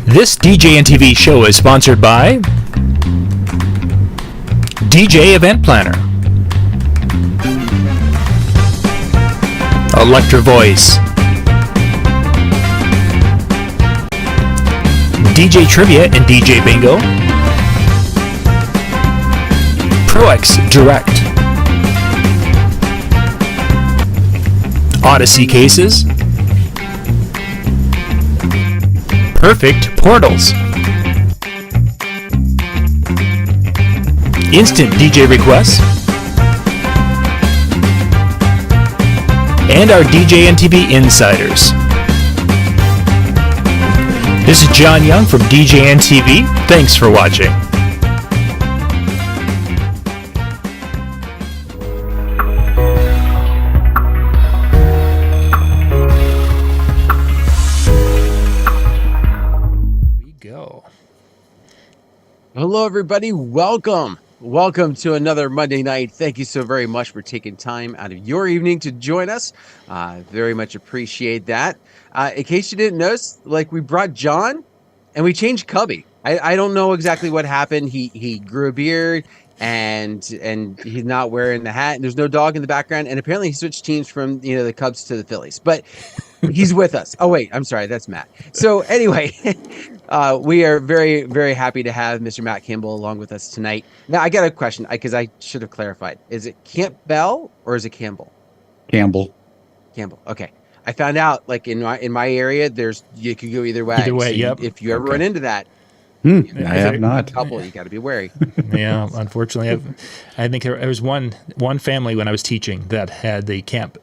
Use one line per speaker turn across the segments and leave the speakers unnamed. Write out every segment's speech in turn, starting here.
This DJNTV show is sponsored by DJ Event Planner, Electra Voice, DJ Trivia and DJ Bingo, ProX Direct, Odyssey Cases, Perfect Portals, Instant DJ Requests, and our DJNTV Insiders. This is John Young from DJNTV. Thanks for watching.
Hello, everybody. Welcome to another Monday night. Thank you so very much for taking time out of your evening to join us. Very much appreciate that. In case you didn't notice, we brought John and we changed Cubby. I don't know exactly what happened. He grew a beard and he's not wearing the hat, and there's no dog in the background, and apparently he switched teams from the Cubs to the Phillies, but he's with us. Oh wait, I'm sorry, that's Matt. So anyway, we are very, very happy to have Mr. Matt Campbell along with us tonight. Now I got a question because I should have clarified. Is it Campbell or is it Campbell?
Campbell.
Okay. I found out in my area, you could go either way.
Either way,
so
yep.
If you ever run into that,
I have not.
Couple, you got to be wary.
Yeah, unfortunately, I think there was one family when I was teaching that had the camp.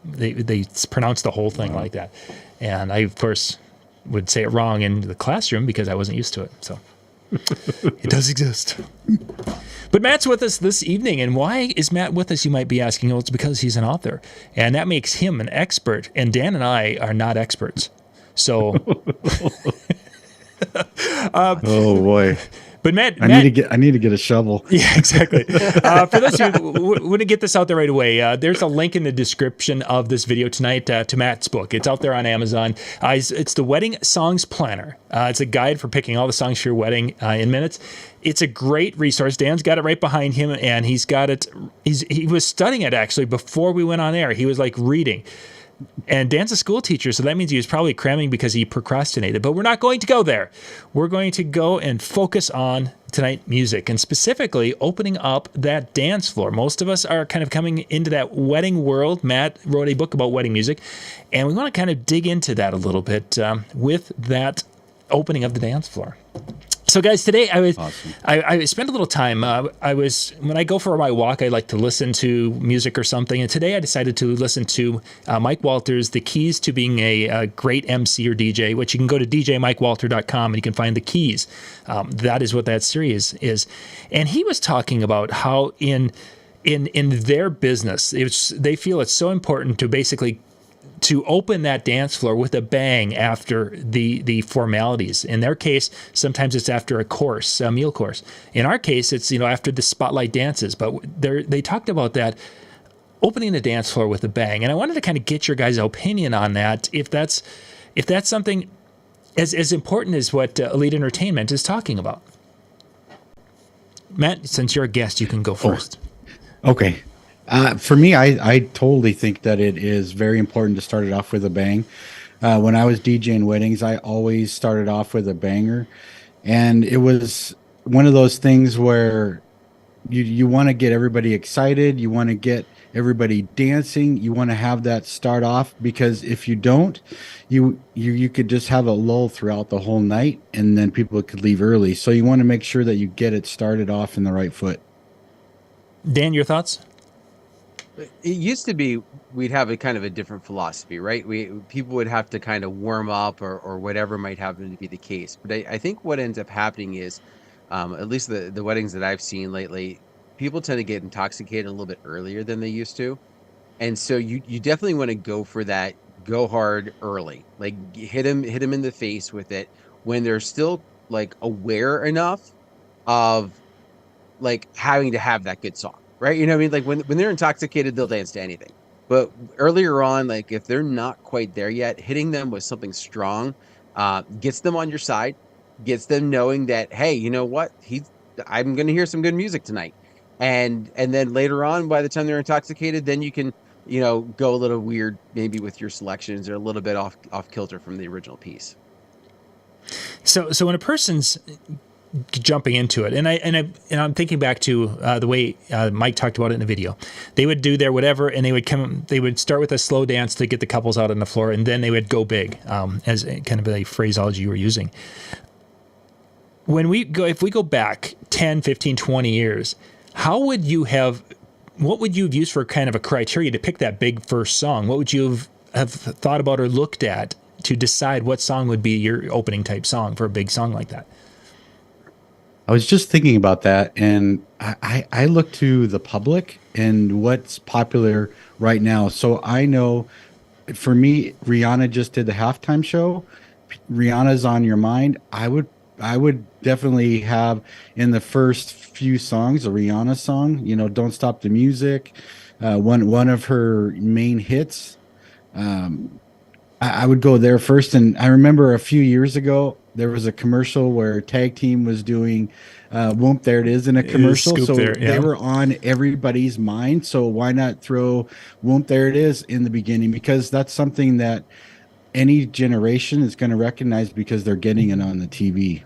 They pronounced the whole thing like that, and I of course would say it wrong in the classroom because I wasn't used to it. So it does exist. But Matt's with us this evening, and why is Matt with us? You might be asking. Well, it's because he's an author, and that makes him an expert. And Dan and I are not experts, so.
Oh boy!
But Matt,
I need to get a shovel.
Yeah, exactly. For those of you who want to get this out there right away, there's a link in the description of this video tonight to Matt's book. It's out there on Amazon. It's the Wedding Songs Planner. It's a guide for picking all the songs for your wedding in minutes. It's a great resource. Dan's got it right behind him, and he's got it. He was studying it actually before we went on air. He was reading. And Dan's a school teacher, so that means he was probably cramming because he procrastinated. But we're not going to go there. We're going to go and focus on tonight music, and specifically opening up that dance floor. Most of us are kind of coming into that wedding world. Matt wrote a book about wedding music, and we want to kind of dig into that a little bit with that opening of the dance floor. So, guys, today I spent a little time. When I go for my walk, I like to listen to music or something. And today I decided to listen to Mike Walter's The Keys to Being a Great MC or DJ, which you can go to djmikewalter.com and you can find the keys. That is what that series is. And he was talking about how in their business, they feel it's so important to basically to open that dance floor with a bang after the formalities. In their case, sometimes it's after a meal course. In our case, it's after the spotlight dances. But they talked about that, opening the dance floor with a bang. And I wanted to kind of get your guys' opinion on that. If that's something as important as what Elite Entertainment is talking about. Matt, since you're a guest, you can go first.
Okay. For me, I totally think that it is very important to start it off with a bang. When I was DJing weddings, I always started off with a banger. And it was one of those things where you want to get everybody excited. You want to get everybody dancing. You want to have that start off, because if you don't, you could just have a lull throughout the whole night, and then people could leave early. So you want to make sure that you get it started off in the right foot.
Dan, your thoughts?
It used to be we'd have a kind of a different philosophy, right? People would have to kind of warm up or whatever might happen to be the case. But I think what ends up happening is, at least the weddings that I've seen lately, people tend to get intoxicated a little bit earlier than they used to. And so you definitely want to go for that, go hard early, hit them in the face with it when they're still aware enough of having to have that good song. Right? You know what I mean? When they're intoxicated, they'll dance to anything. But earlier on, if they're not quite there yet, hitting them with something strong gets them on your side. gets them knowing that, hey, you know what, I'm going to hear some good music tonight. And then later on, by the time they're intoxicated, then you can, go a little weird maybe with your selections, or a little bit off kilter from the original piece.
So when a person's jumping into it, and I'm thinking back to the way Mike talked about it in the video, they would do their whatever, and they would start with a slow dance to get the couples out on the floor, and then they would go big, as kind of a phraseology you were using. If we go back 10, 15, 20 years, what would you have used for kind of a criteria to pick that big first song? What would you have thought about or looked at to decide what song would be your opening type song for a big song like that?
I was just thinking about that, and I look to the public and what's popular right now. So I know, for me, Rihanna just did the halftime show. Rihanna's on your mind. I would definitely have in the first few songs a Rihanna song. Don't Stop the Music, one of her main hits. I would go there first. And I remember a few years ago, there was a commercial where Tag Team was doing Whoop, There It Is in a commercial. So they were on everybody's mind. So why not throw Whoop, There It Is in the beginning? Because that's something that any generation is going to recognize because they're getting it on the TV.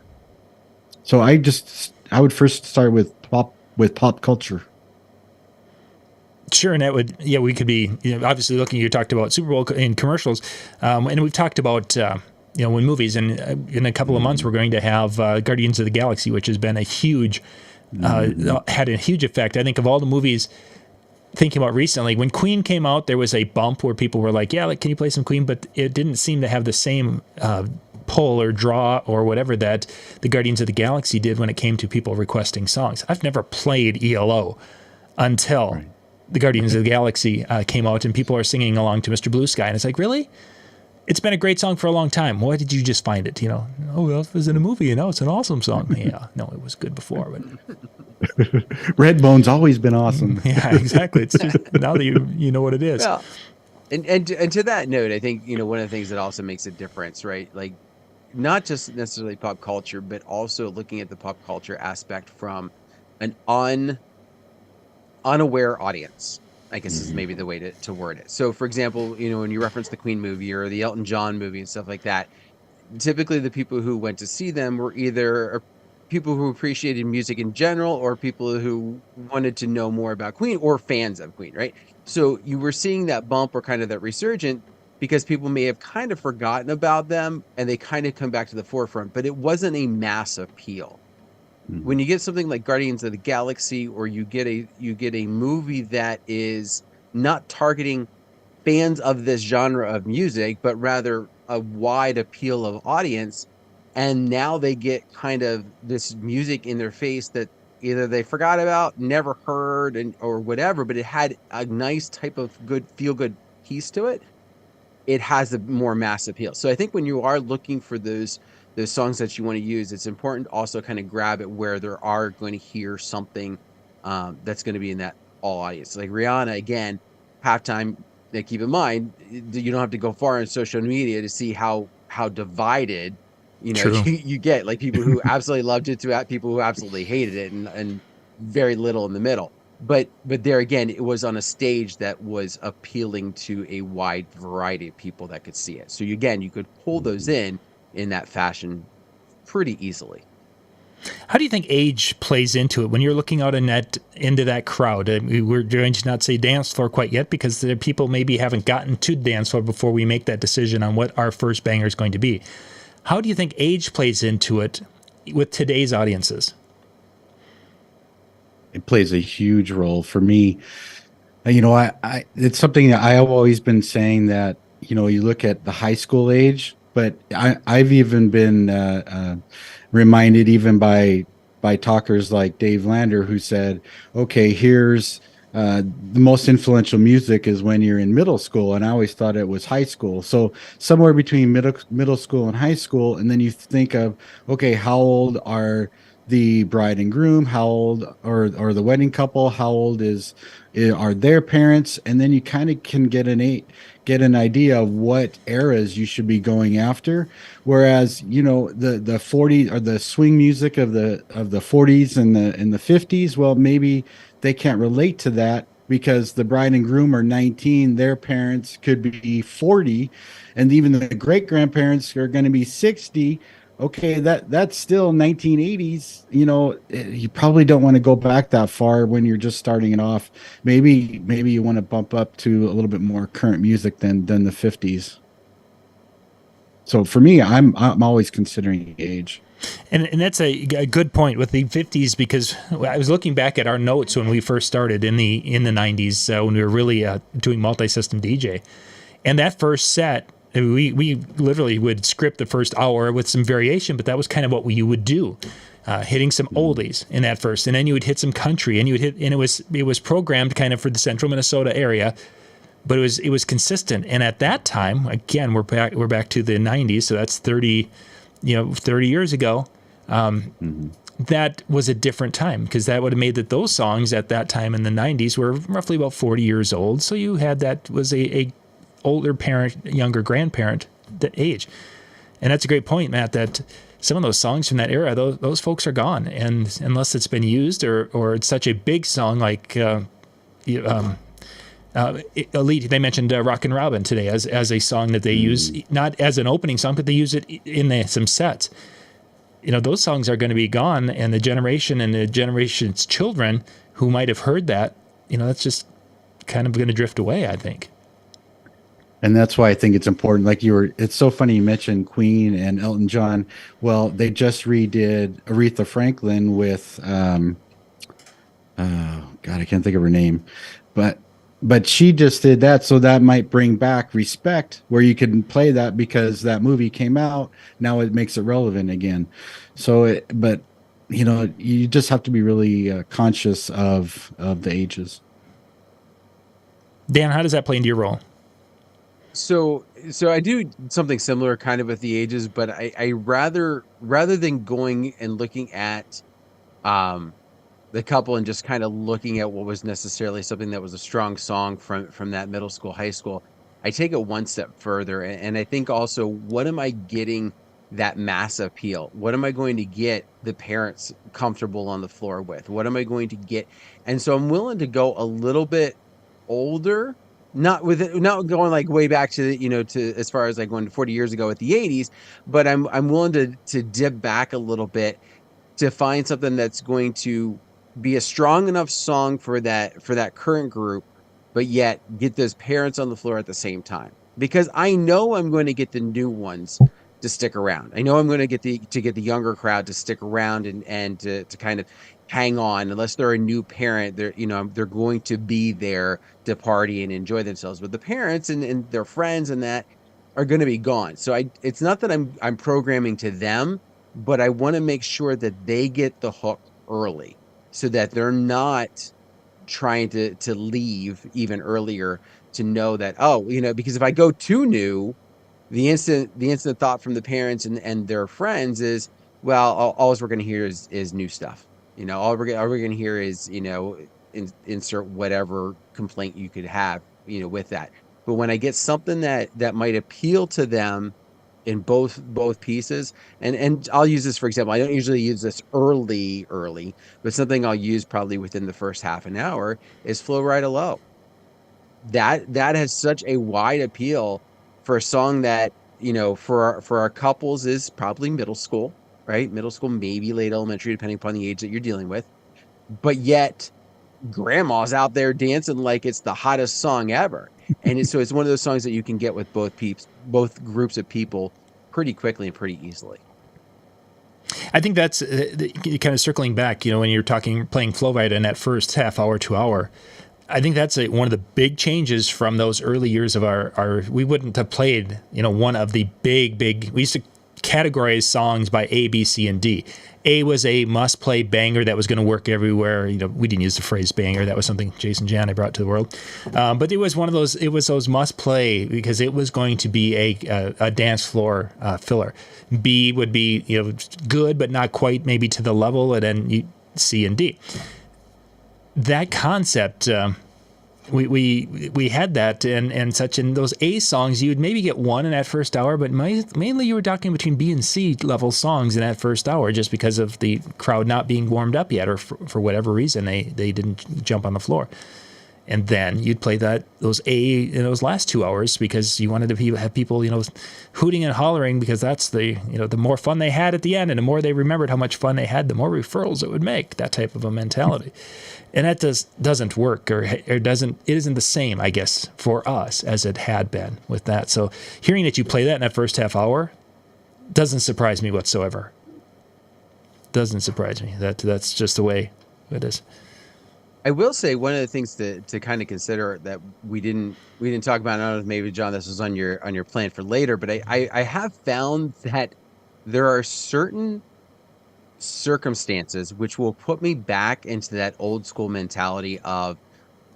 So I would first start with pop culture.
Sure, and that would, we could be, obviously looking. You talked about Super Bowl in commercials, and we've talked about when movies, and in a couple of months we're going to have Guardians of the Galaxy, which has been had a huge effect. I think of all the movies, thinking about recently, when Queen came out, there was a bump where people were like, can you play some Queen? But it didn't seem to have the same pull or draw or whatever that the Guardians of the Galaxy did when it came to people requesting songs. I've never played ELO until the Guardians of the Galaxy came out, and people are singing along to Mr. Blue Sky, and it's like, really? It's been a great song for a long time. Why did you just find it? Oh, well, it was in a movie, and now it's an awesome song. Yeah, no, it was good before, but
Redbone's always been awesome.
Yeah, exactly. It's just now that you know what it is.
Well, and to that note, I think one of the things that also makes a difference, right? Like, not just necessarily pop culture, but also looking at the pop culture aspect from an unaware audience, I guess is maybe the way to word it. So, for example, when you reference the Queen movie or the Elton John movie and stuff like that, typically the people who went to see them were either people who appreciated music in general, or people who wanted to know more about Queen, or fans of Queen, right? So you were seeing that bump, or kind of that resurgent, because people may have kind of forgotten about them, and they kind of come back to the forefront, but it wasn't a mass appeal. When you get something like Guardians of the Galaxy, or you get a movie that is not targeting fans of this genre of music, but rather a wide appeal of audience, and now they get kind of this music in their face that either they forgot about, never heard, or whatever, but it had a nice type of good feel-good piece to it. It has a more mass appeal. So I think when you are looking for those songs that you want to use, it's important to also kind of grab it where there are going to hear something that's going to be in that all audience. Like Rihanna, again, halftime. Keep in mind, you don't have to go far in social media to see how divided you get. Like, people who absolutely loved it to people who absolutely hated it, and very little in the middle. But there again, it was on a stage that was appealing to a wide variety of people that could see it. So you could pull those in that fashion pretty easily.
How do you think age plays into it when you're looking out into that crowd? We're going to not say dance floor quite yet, because the people maybe haven't gotten to the dance floor before we make that decision on what our first banger is going to be. How do you think age plays into it with today's audiences?
It plays a huge role for me. I it's something that I have always been saying, that you look at the high school age, but I've even been reminded even by talkers like Dave Lander, who said, okay, here's the most influential music is when you're in middle school, and I always thought it was high school. So somewhere between middle school and high school, and then you think of, okay, how old are the bride and groom, how old, or the wedding couple, how old are their parents, and then you kind of can get an idea of what eras you should be going after. Whereas, the 40 or the swing music of the 40s and the 50s, well, maybe they can't relate to that because the bride and groom are 19, their parents could be 40, and even the great grandparents are going to be 60. Okay, that's still 1980s. You probably don't want to go back that far when you're just starting it off. Maybe you want to bump up to a little bit more current music than the 50s. So for me, I'm always considering age.
And that's a good point with the 50s, because I was looking back at our notes when we first started in the 90s, when we were really doing multi-system DJ. And that first set, we literally would script the first hour with some variation, but that was kind of what you would do, hitting some oldies in that first, and then you would hit some country, and it was programmed kind of for the central Minnesota area, but it was consistent. And at that time, again, we're back to the 90s, so that's 30 years ago. That was a different time, because that would have made that those songs at that time in the 90s were roughly about 40 years old. So you had that was a older parent, younger grandparent that age. And that's a great point, Matt, that some of those songs from that era, those folks are gone. And unless it's been used or it's such a big song like Elite, they mentioned Rockin' Robin today as a song that they use, not as an opening song, but they use it in some sets. Those songs are going to be gone, and the generation's children who might have heard that, that's just kind of going to drift away, I think.
And that's why I think it's important. It's so funny you mentioned Queen and Elton John. Well, they just redid Aretha Franklin with, oh God, I can't think of her name, but she just did that. So that might bring back Respect, where you can play that because that movie came out. Now it makes it relevant again. So, you just have to be really conscious of the ages.
Dan, how does that play into your role?
So I do something similar kind of with the ages, but I rather than going and looking at the couple and just kind of looking at what was necessarily something that was a strong song from that middle school, high school, I take it one step further. And I think also, what am I getting that mass appeal? What am I going to get the parents comfortable on the floor with? What am I going to get? And so I'm willing to go a little bit older, not going like way back to to as far as like going 40 years ago with the 80s, but I'm willing to dip back a little bit to find something that's going to be a strong enough song for that current group, but yet get those parents on the floor at the same time, because I know I'm going to get the new ones to stick around. I know I'm going to get the younger crowd to stick around and to kind of hang on, unless they're a new parent. They're going to be there to party and enjoy themselves, but the parents and their friends and that are going to be gone. So it's not that I'm programming to them, but I want to make sure that they get the hook early, so that they're not trying to leave even earlier, to know that, because if I go too new, the instant thought from the parents and their friends is, well, all we're going to hear is new stuff. All we're going to hear is, insert whatever complaint you could have, with that. But when I get something that might appeal to them in both pieces, and I'll use this for example. I don't usually use this early, but something I'll use probably within the first half an hour is Flow Right Low. That has such a wide appeal for a song that, for our couples is probably middle school, right? Middle school, maybe late elementary, depending upon the age that you're dealing with. But yet grandma's out there dancing like it's the hottest song ever. And so it's one of those songs that you can get with both groups of people pretty quickly and pretty easily.
I think that's kind of circling back, when you're playing Flow Right in that first half hour to hour. I think that's one of the big changes from those early years of our we wouldn't have played, one of the big, we used to categorized songs by A, B, C, and D. A was a must-play banger that was going to work everywhere. We didn't use the phrase banger. That was something Jason Jan brought to the world. But it was one of those. It was those must-play because it was going to be a dance floor filler. B would be good, but not quite maybe to the level, and then C and D. That concept. We had that and such in those A songs. You would maybe get one in that first hour, but mainly you were talking between B and C level songs in that first hour, just because of the crowd not being warmed up yet, or for whatever reason they didn't jump on the floor. And then you'd play those A in those last 2 hours because you wanted to have people hooting and hollering, because that's the more fun they had at the end, and the more they remembered how much fun they had, the more referrals it would make. That type of a mentality. And that doesn't work, or it isn't the same, I guess, for us as it had been with that. So hearing that you play that in that first half hour doesn't surprise me whatsoever. Doesn't surprise me. That's just the way it is.
I will say one of the things to kind of consider that we didn't talk about. I don't know if maybe John, this was on your plan for later, but I have found that there are certain circumstances which will put me back into that old school mentality of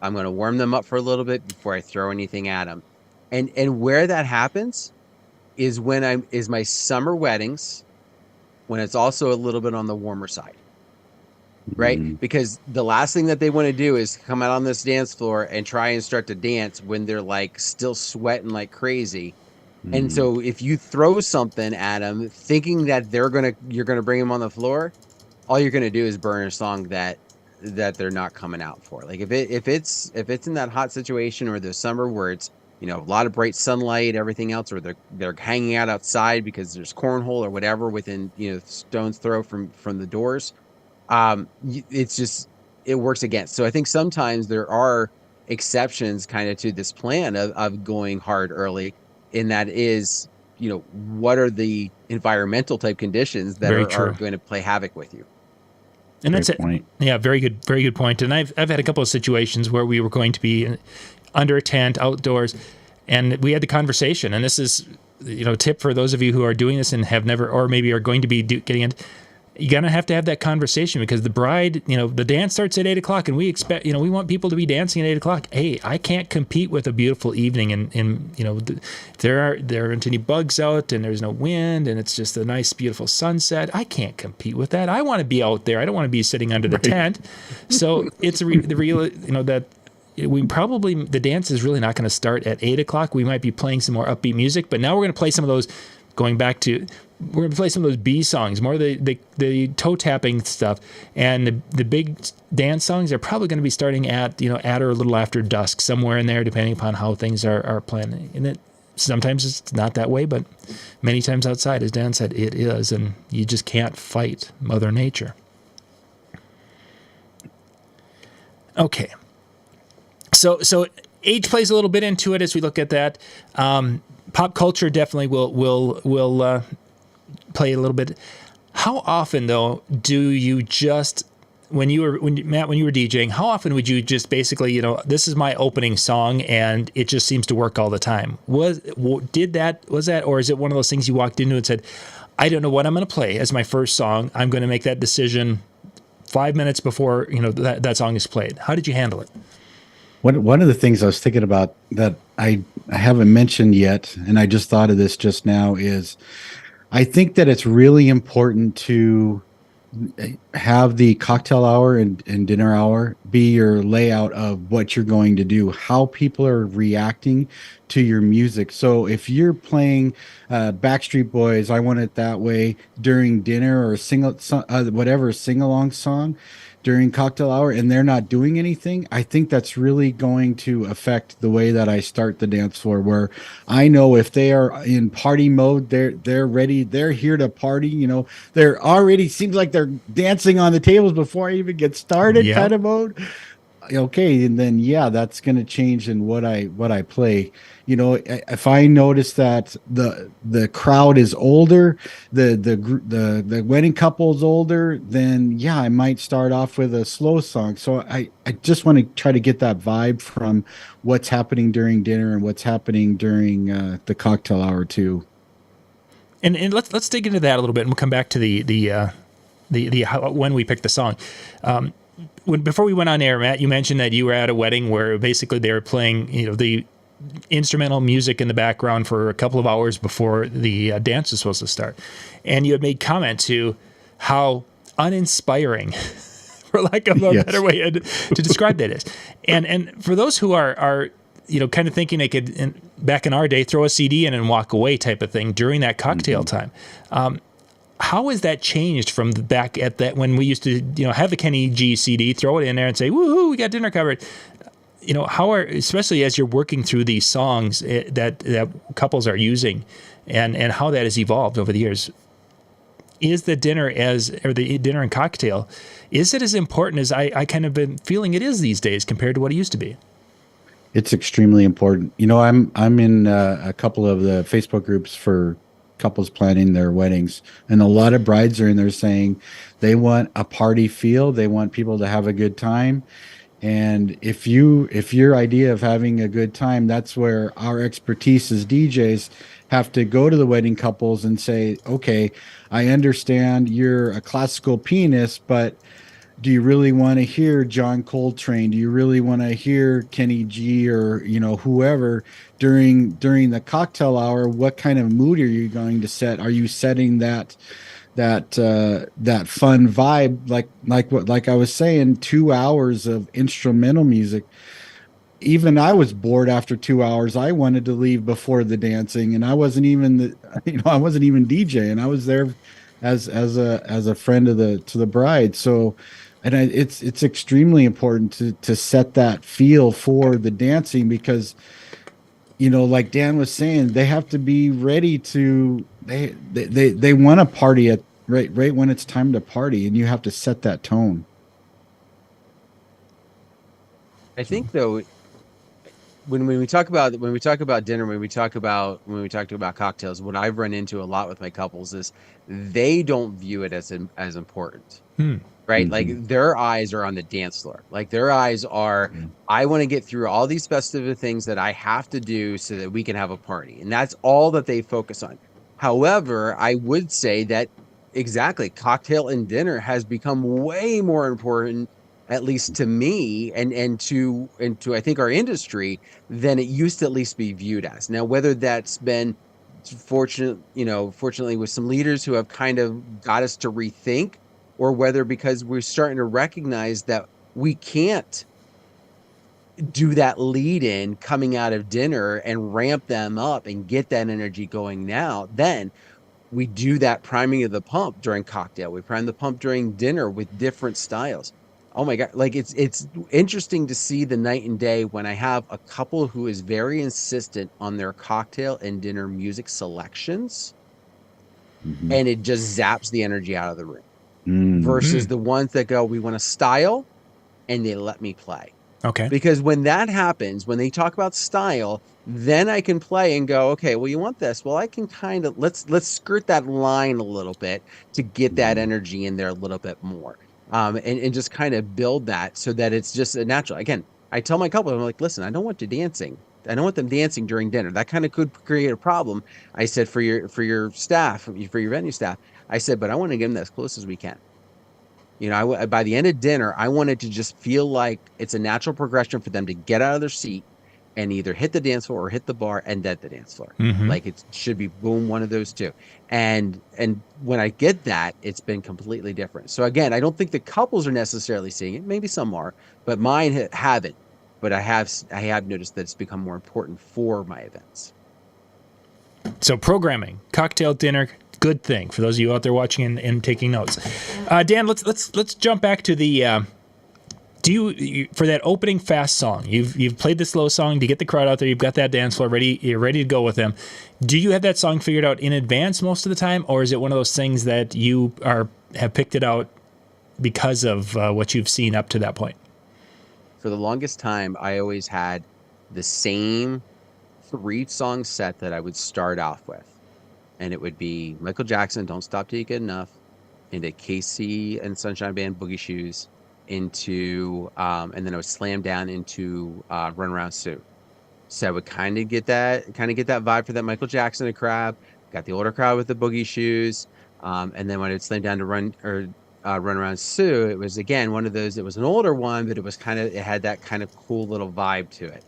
I'm going to warm them up for a little bit before I throw anything at them, and where that happens is when my summer weddings, when it's also a little bit on the warmer side, right? Mm-hmm. Because the last thing that they want to do is come out on this dance floor and try and start to dance when they're like still sweating like crazy. And so if you throw something at them thinking that you're gonna bring them on the floor, all you're gonna do is burn a song that they're not coming out for. Like if it's in that hot situation or the summer where it's a lot of bright sunlight, everything else, or they're hanging out outside because there's cornhole or whatever within stone's throw from the doors, it's just, it works against. So I think sometimes there are exceptions kind of to this plan of going hard early. And that is, what are the environmental type conditions that are going to play havoc with you?
And that's it. Yeah, very good point. And I've had a couple of situations where we were going to be under a tent outdoors, and we had the conversation. And this is, tip for those of you who are doing this and have never, or maybe are going to be getting it. You're going to have that conversation, because the bride, the dance starts at 8 o'clock, and we expect, we want people to be dancing at 8 o'clock. Hey, I can't compete with a beautiful evening, and there aren't any bugs out, and there's no wind, and it's just a nice, beautiful sunset. I can't compete with that. I want to be out there. I don't want to be sitting under the tent. So it's the real, that we probably, the dance is really not going to start at 8 o'clock. We might be playing some more upbeat music, but now we're going to play some of those, we're going to play some of those B songs, more the toe tapping stuff, and the big dance songs are probably going to be starting at or a little after dusk, somewhere in there, depending upon how things are planned. And sometimes it's not that way, but many times outside, as Dan said, it is, and you just can't fight Mother Nature. Okay, so age plays a little bit into it as we look at that. Pop culture definitely will play a little bit. How often, though, do you just, when you were DJing, how often would you just basically, this is my opening song and it just seems to work all the time? Was that, or is it one of those things you walked into and said, I don't know what I'm going to play as my first song. I'm going to make that decision 5 minutes before, that song is played. How did you handle it?
One of the things I was thinking about that I haven't mentioned yet, and I just thought of this just now, is I think that it's really important to have the cocktail hour and dinner hour be your layout of what you're going to do, how people are reacting to your music. So if you're playing Backstreet Boys, I Want It That Way during dinner, or whatever sing-along song during cocktail hour, and they're not doing anything, I think that's really going to affect the way that I start the dance floor, where I know if they are in party mode, they're ready, they're here to party, they're already, seems like they're dancing on the tables before I even get started, kind of mode. Okay, and then that's going to change in what I play. If I notice that the crowd is older, the wedding couple is older, then I might start off with a slow song. So I just want to try to get that vibe from what's happening during dinner and what's happening during the cocktail hour too.
And let's dig into that a little bit, and we'll come back to the how, when we picked the song. Before we went on air, Matt, you mentioned that you were at a wedding where basically they were playing, the instrumental music in the background for a couple of hours before the dance was supposed to start, and you had made comment to how uninspiring, for lack of a better way to describe that is. And for those who are kind of thinking they could, back in our day, throw a CD in and walk away type of thing during that cocktail time. How has that changed from back at that when we used to, have the Kenny G CD, throw it in there and say, woohoo, we got dinner covered. How especially as you're working through these songs that couples are using and how that has evolved over the years. Is the dinner the dinner and cocktail, is it as important as I kind of been feeling it is these days compared to what it used to be?
It's extremely important. I'm in a couple of the Facebook groups for couples planning their weddings, and a lot of brides are in there saying they want a party feel, they want people to have a good time. And if your idea of having a good time, that's where our expertise as DJs have to go to the wedding couples and say, okay, I understand you're a classical pianist, but do you really want to hear John Coltrane? Do you really want to hear Kenny G or whoever during the cocktail hour? What kind of mood are you going to set? Are you setting that fun vibe, like I was saying, 2 hours of instrumental music? Even I was bored after 2 hours. I wanted to leave before the dancing, and I wasn't even I wasn't even DJ, and I was there as a friend to the bride. So, and it's extremely important to set that feel for the dancing, because like Dan was saying, they have to be ready to they want to party at right when it's time to party, and you have to set that tone.
I think though, when we talk about dinner, when we talk about cocktails, what I've run into a lot with my couples is they don't view it as important. Right?
Mm-hmm.
Like their eyes are on the dance floor. Like their eyes are, I want to get through all these festive things that I have to do so that we can have a party. And that's all that they focus on. However, I would say that exactly, cocktail and dinner has become way more important, at least to me and to I think our industry, than it used to at least be viewed as. Now, whether that's been fortunately with some leaders who have kind of got us to rethink, or whether because we're starting to recognize that we can't do that lead in coming out of dinner and ramp them up and get that energy going now, then we do that priming of the pump during cocktail. We prime the pump during dinner with different styles. Oh my God. Like it's interesting to see the night and day when I have a couple who is very insistent on their cocktail and dinner music selections, and it just zaps the energy out of the room. Versus the ones that go, we want a style, and they let me play.
Okay.
Because when that happens, when they talk about style, then I can play and go, okay, well, you want this? Well, I can kind of, let's skirt that line a little bit to get that energy in there a little bit more. And just kind of build that so that it's just a natural. Again, I tell my couple, I'm like, listen, I don't want you dancing. I don't want them dancing during dinner. That kind of could create a problem. I said, for your staff, for your venue staff, I said, but I want to get them as close as we can. By the end of dinner, I want it to just feel like it's a natural progression for them to get out of their seat and either hit the dance floor or hit the bar and dead the dance floor. Like it should be boom, one of those two. And when I get that, it's been completely different. So again, I don't think the couples are necessarily seeing it. Maybe some are, but mine haven't. But I have noticed that it's become more important for my events.
So programming, cocktail, dinner, good thing for those of you out there watching and taking notes. Dan, let's jump back to the. Do you for that opening fast song? You've played the slow song to get the crowd out there. You've got that dance floor ready. You're ready to go with them. Do you have that song figured out in advance most of the time, or is it one of those things that you have picked it out because of what you've seen up to that point?
For the longest time, I always had the same 3-song set that I would start off with. And it would be Michael Jackson, Don't Stop Till You Get Enough, into Casey and Sunshine Band, Boogie Shoes, into, and then I would slam down into Run Around Sue. So I would kind of get that vibe for that Michael Jackson crowd, got the older crowd with the boogie shoes. And then when I'd slam down to run around Sue, it was again one of those. It was an older one, but it had that kind of cool little vibe to it.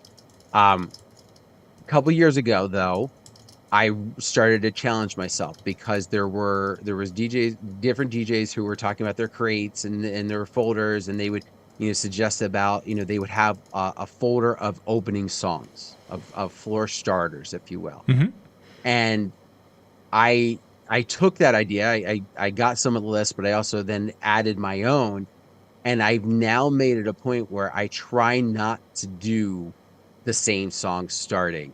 A couple years ago, though, I started to challenge myself because there was different DJs who were talking about their crates and their folders, and they would suggest about they would have a folder of opening songs of floor starters, if you will.
Mm-hmm.
And I took that idea. I got some of the list, but I also then added my own. And I've now made it a point where I try not to do the same song starting.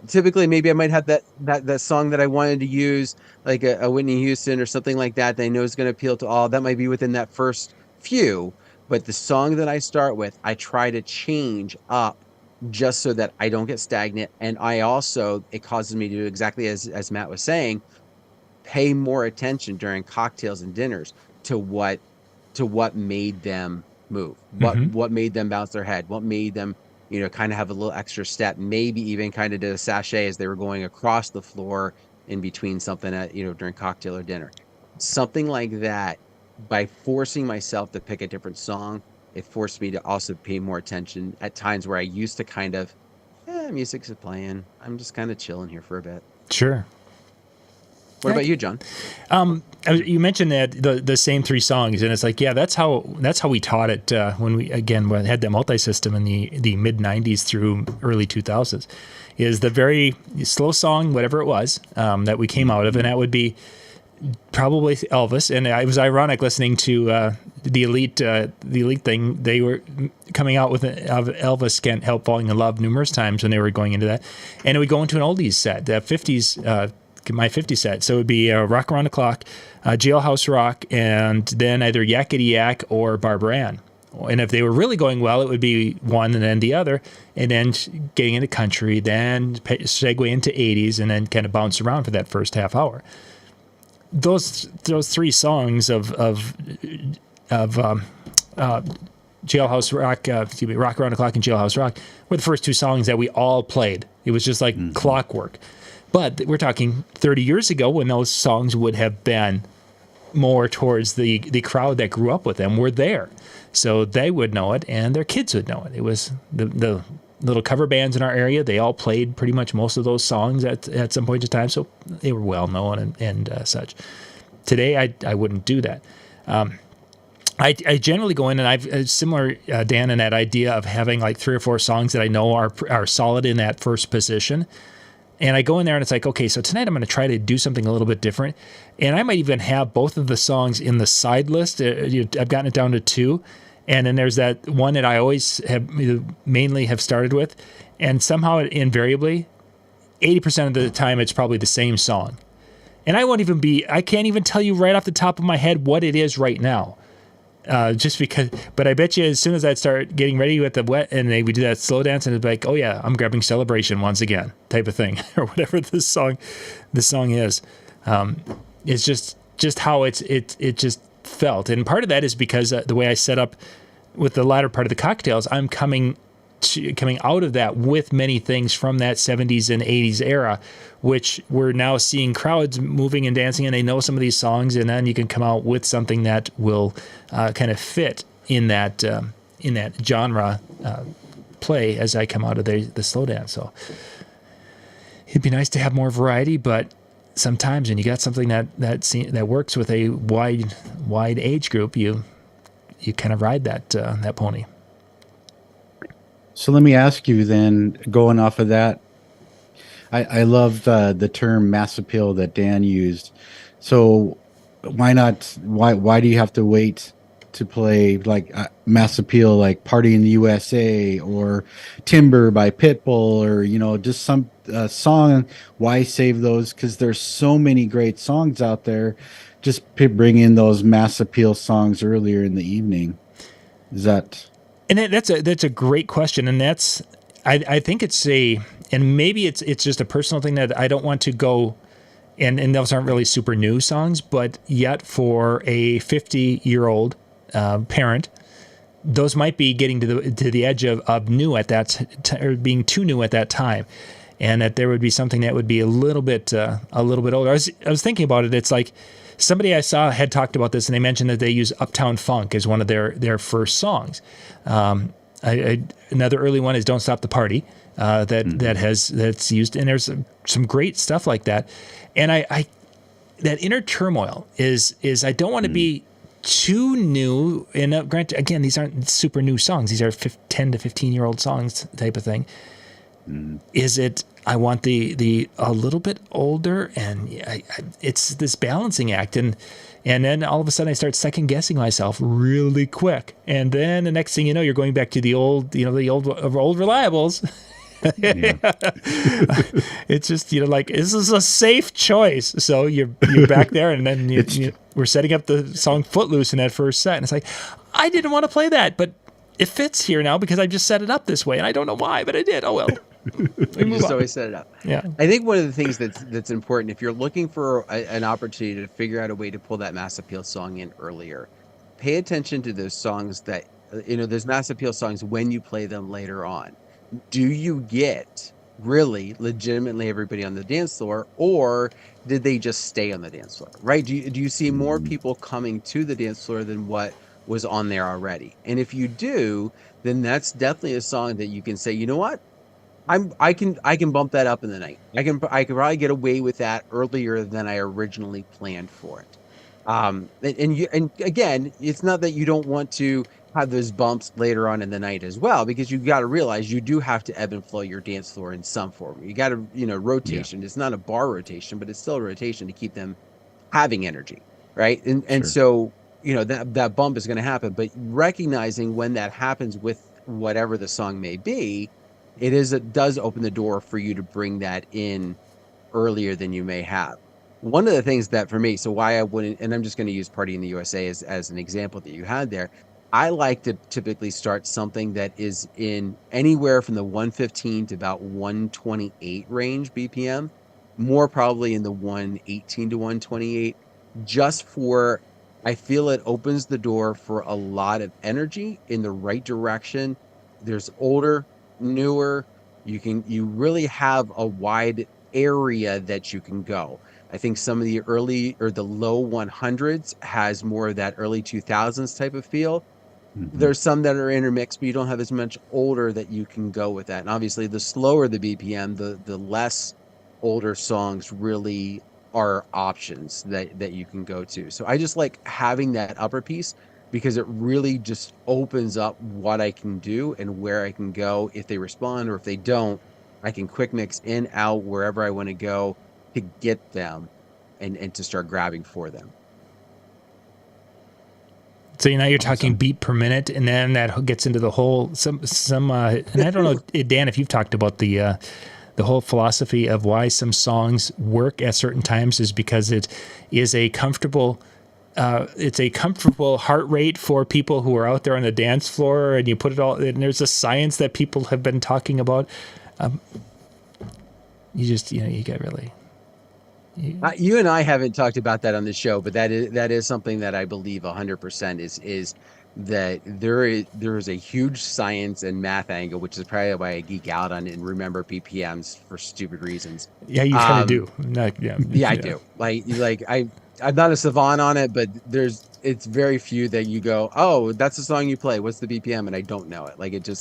Typically maybe I might have that song that I wanted to use, like a Whitney Houston or something like that I know is going to appeal to all. That might be within that first few. But the song that I start with, I try to change up just so that I don't get stagnant. And it causes me to do exactly as Matt was saying, pay more attention during cocktails and dinners to what made them move, what made them bounce their head, what made them, kind of have a little extra step, maybe even kind of did a sachet as they were going across the floor in between something during cocktail or dinner. Something like that, by forcing myself to pick a different song, it forced me to also pay more attention at times where I used to kind of, music's playing, I'm just kind of chilling here for a bit.
Sure.
What about you, John?
You mentioned that the same three songs, and it's like, yeah, that's how we taught it when we had the multi-system in the mid '90s through early 2000s. Is the very slow song, whatever it was, that we came out of, and that would be probably Elvis. And it was ironic listening to the elite thing. They were coming out with Elvis "Can't Help Falling in Love" numerous times when they were going into that, and it would go into an oldies set, the 50s. My 50 set. So it would be Rock Around the Clock, Jailhouse Rock, and then either Yakety Yak or Barbara Ann. And if they were really going well, it would be one and then the other, and then getting into country, then segue into 80s, and then kind of bounce around for that first half hour. Those three songs of Jailhouse Rock, Rock Around the Clock and Jailhouse Rock were the first two songs that we all played. It was just like clockwork. But we're talking 30 years ago when those songs would have been more towards the crowd that grew up with them were there. So they would know it and their kids would know it. It was the little cover bands in our area. They all played pretty much most of those songs at some point in time. So they were well known and such. Today, I wouldn't do that. I generally go in and I've similar, Dan, in that idea of having like 3 or 4 songs that I know are solid in that first position. And I go in there and it's like, okay, so tonight I'm going to try to do something a little bit different. And I might even have both of the songs in the side list. I've gotten it down to 2. And then there's that one that I always have mainly have started with. And somehow, invariably, 80% of the time, it's probably the same song. And I can't even tell you right off the top of my head what it is right now. Just because, but I bet you as soon as I start getting ready with the wet and we do that slow dance and it's like, oh yeah, I'm grabbing Celebration once again type of thing or whatever this song is. It's just how it just felt. And part of that is because the way I set up with the latter part of the cocktails, I'm coming out of that with many things from that 70s and 80s era, which we're now seeing crowds moving and dancing, and they know some of these songs, and then you can come out with something that will kind of fit in that genre play as I come out of the slow dance. So it'd be nice to have more variety, but sometimes when you got something that works with a wide age group, you kind of ride that pony.
So let me ask you then, going off of that, I love the term mass appeal that Dan used. So why do you have to wait to play like mass appeal, like Party in the USA or Timber by Pitbull, or, just some song? Why save those? Because there's so many great songs out there. Just bring in those mass appeal songs earlier in the evening. Is that...
And that's a great question, and I think and maybe it's just a personal thing that I don't want to go, and those aren't really super new songs, but yet for a 50-year-old parent, those might be getting to the edge of new at that or being too new at that time. and that there would be something that would be a little bit older. I was thinking about it. It's like somebody I saw had talked about this, and they mentioned that they use Uptown Funk as one of their first songs. Another early one is "Don't Stop the Party," that's used, and there's some great stuff like that. And I that inner turmoil is I don't want to be too new. And granted, again, these aren't super new songs; these are 10 to 15-year-old songs type of thing. Is it? I want the a little bit older, and it's this balancing act, and then all of a sudden I start second guessing myself really quick, and then the next thing you know, you're going back to the old reliables. It's just like, this is a safe choice, so you're back there, and then we're setting up the song Footloose in that first set, and it's like, I didn't want to play that, but it fits here now because I just set it up this way, and I don't know why, but I did. Oh well.
You just always set it up.
Yeah.
I think one of the things that's important, if you're looking for an opportunity to figure out a way to pull that mass appeal song in earlier, pay attention to those songs that, those mass appeal songs when you play them later on. Do you get really legitimately everybody on the dance floor, or did they just stay on the dance floor, right? Do you see more people coming to the dance floor than what was on there already? And if you do, then that's definitely a song that you can say, you know what? I can bump that up in the night. I can probably get away with that earlier than I originally planned for it. And again, it's not that you don't want to have those bumps later on in the night as well, because you got to realize you do have to ebb and flow your dance floor in some form. You got to, rotation. Yeah. It's not a bar rotation, but it's still a rotation to keep them having energy, right? And so, that bump is going to happen, but recognizing when that happens with whatever the song may be, it does open the door for you to bring that in earlier than you may have. One of the things that for me, so why I wouldn't, and I'm just going to use Party in the USA as an example that you had there. I like to typically start something that is in anywhere from the 115 to about 128 range BPM, more probably in the 118 to 128, just for, I feel it opens the door for a lot of energy in the right direction. There's older, newer, you really have a wide area that you can go. I think some of the early or the low 100s has more of that early 2000s type of feel. There's some that are intermixed, but you don't have as much older that you can go with that. And obviously the slower the BPM, the less older songs really are options that you can go to. So I just like having that upper piece, because it really just opens up what I can do and where I can go. If they respond, or if they don't, I can quick mix in, out, wherever I want to go to get them and to start grabbing for them.
So now you're talking beat per minute, and then that gets into the whole some and I don't know, Dan, if you've talked about the whole philosophy of why some songs work at certain times is because it is a comfortable heart rate for people who are out there on the dance floor, and you put it all, and there's a science that people have been talking about. You get really.
You and I haven't talked about that on the show, but that is something that I believe 100% is that there is a huge science and math angle, which is probably why I geek out on it and remember BPMs for stupid reasons.
Yeah, you kind of do.
I do. I'm not a savant on it, but it's very few that you go, oh, that's the song you play. What's the BPM? And I don't know it.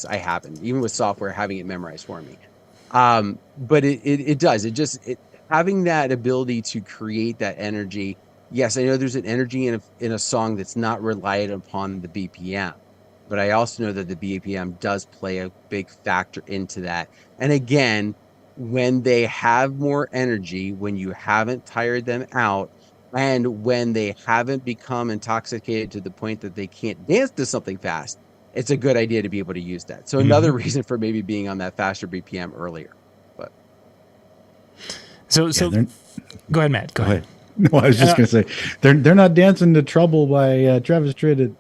I haven't, even with software, having it memorized for me. But it does. Having that ability to create that energy. Yes, I know there's an energy in a song that's not reliant upon the BPM, but I also know that the BPM does play a big factor into that. And again, when they have more energy, when you haven't tired them out, and when they haven't become intoxicated to the point that they can't dance to something fast, it's a good idea to be able to use that. So another reason for maybe being on that faster BPM earlier. But
so go ahead, Matt. Go ahead.
No, I was just going to say they're not dancing to Trouble by Travis Tritt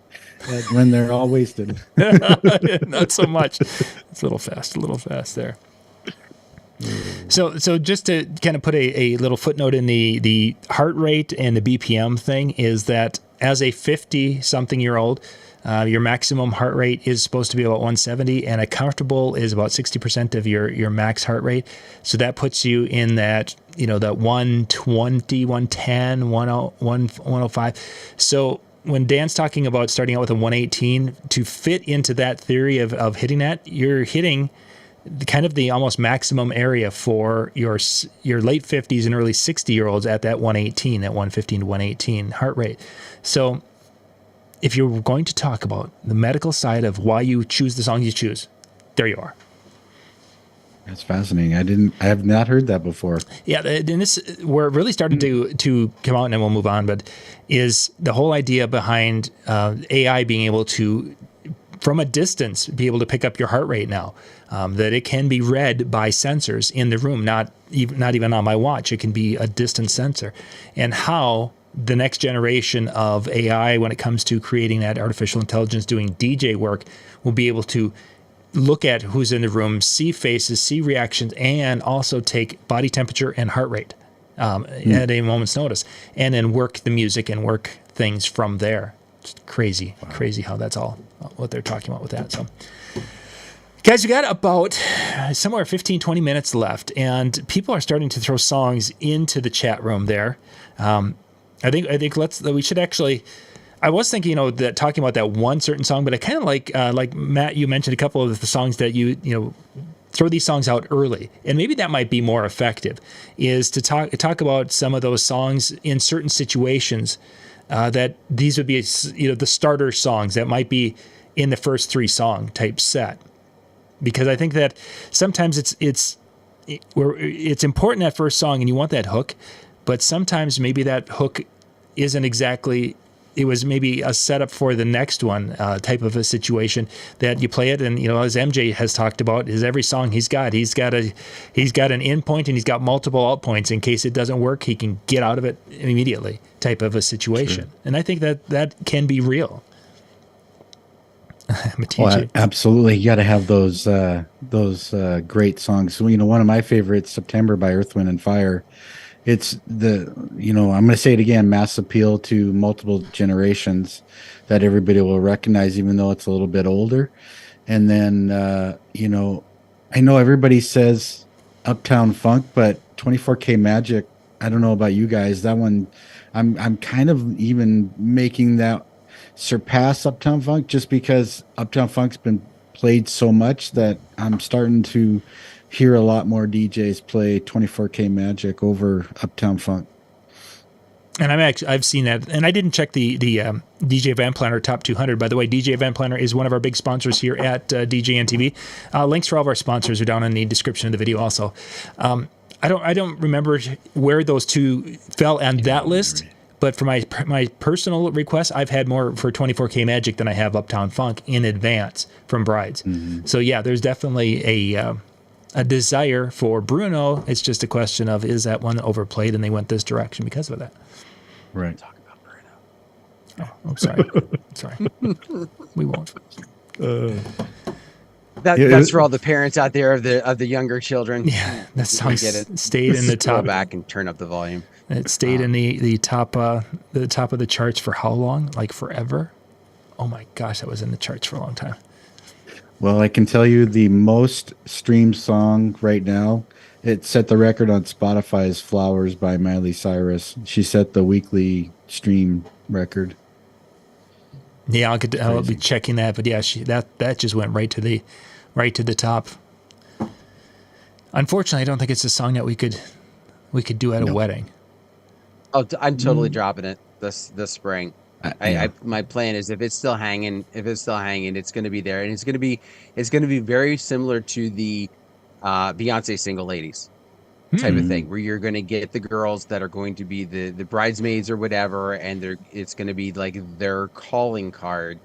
when they're all wasted.
Not so much. It's a little fast there. So just to kind of put a little footnote in the heart rate and the BPM thing is that as a 50-something-year-old, Your maximum heart rate is supposed to be about 170, and a comfortable is about 60% of your max heart rate. So that puts you in that, that 120, 110, 105. So when Dan's talking about starting out with a 118, to fit into that theory of hitting that, you're hitting kind of the almost maximum area for your late 50s and early 60-year-olds at that 118, that 115 to 118 heart rate. So if you're going to talk about the medical side of why you choose the songs you choose, there you are.
That's fascinating. I have not heard that before.
Yeah, and this where it really started to come out, and then we'll move on, but is the whole idea behind AI being able to, from a distance, be able to pick up your heart rate now, that it can be read by sensors in the room, not even on my watch. It can be a distant sensor. And how the next generation of AI, when it comes to creating that artificial intelligence doing DJ work, will be able to look at who's in the room, see faces, see reactions, and also take body temperature and heart rate at a moment's notice, and then work the music and work things from there. It's crazy, crazy how that's all what they're talking about with that. So, guys, we got about somewhere 15, 20 minutes left, and people are starting to throw songs into the chat room there. I think we should actually. I was thinking, that talking about that one certain song, but I kind of like Matt, you mentioned a couple of the songs that you throw these songs out early, and maybe that might be more effective. Is to talk about some of those songs in certain situations that these would be the starter songs that might be in the first 3 song type set, because I think that sometimes it's important that first song and you want that hook, but sometimes maybe that hook isn't exactly, it was maybe a setup for the next one type of a situation that you play it. And, as MJ has talked about, is every song he's got an in point and he's got multiple out points in case it doesn't work. He can get out of it immediately type of a situation. Sure. And I think that can be real.
Well, absolutely. You got to have those great songs. So, one of my favorites, September by Earth, Wind and Fire. It's I'm going to say it again, mass appeal to multiple generations that everybody will recognize, even though it's a little bit older. And then, I know everybody says Uptown Funk, but 24K Magic, I don't know about you guys, that one, I'm kind of even making that surpass Uptown Funk, just because Uptown Funk's been played so much that I'm starting to hear a lot more DJs play 24K Magic over Uptown Funk.
And I've seen that, and I didn't check the DJ Event Planner Top 200. By the way, DJ Event Planner is one of our big sponsors here at DJNTV. Links for all of our sponsors are down in the description of the video. Also, I don't remember where those two fell on that list, but for my personal request, I've had more for 24K Magic than I have Uptown Funk in advance from brides. Mm-hmm. So yeah, there's definitely a desire for Bruno. It's just a question of, is that one overplayed and they went this direction because of that?
Right.
Talk about Bruno.
Oh, I'm sorry. Sorry. We won't.
That's for all the parents out there of the younger children.
Yeah, that song stayed in the top.
Go back and turn up the volume.
It stayed in the top of the charts for how long? Like forever? Oh my gosh, that was in the charts for a long time.
Well, I can tell you the most streamed song right now, it set the record on Spotify's Flowers by Miley Cyrus. She set the weekly stream record.
Yeah, I'll be checking that, but yeah, that just went right to the top. Unfortunately, I don't think it's a song that we could do at a wedding.
Oh, I'm totally dropping it this spring. My plan is if it's still hanging, it's going to be there, and it's going to be very similar to the Beyonce Single Ladies type of thing, where you're going to get the girls that are going to be the bridesmaids or whatever, and it's going to be like their calling card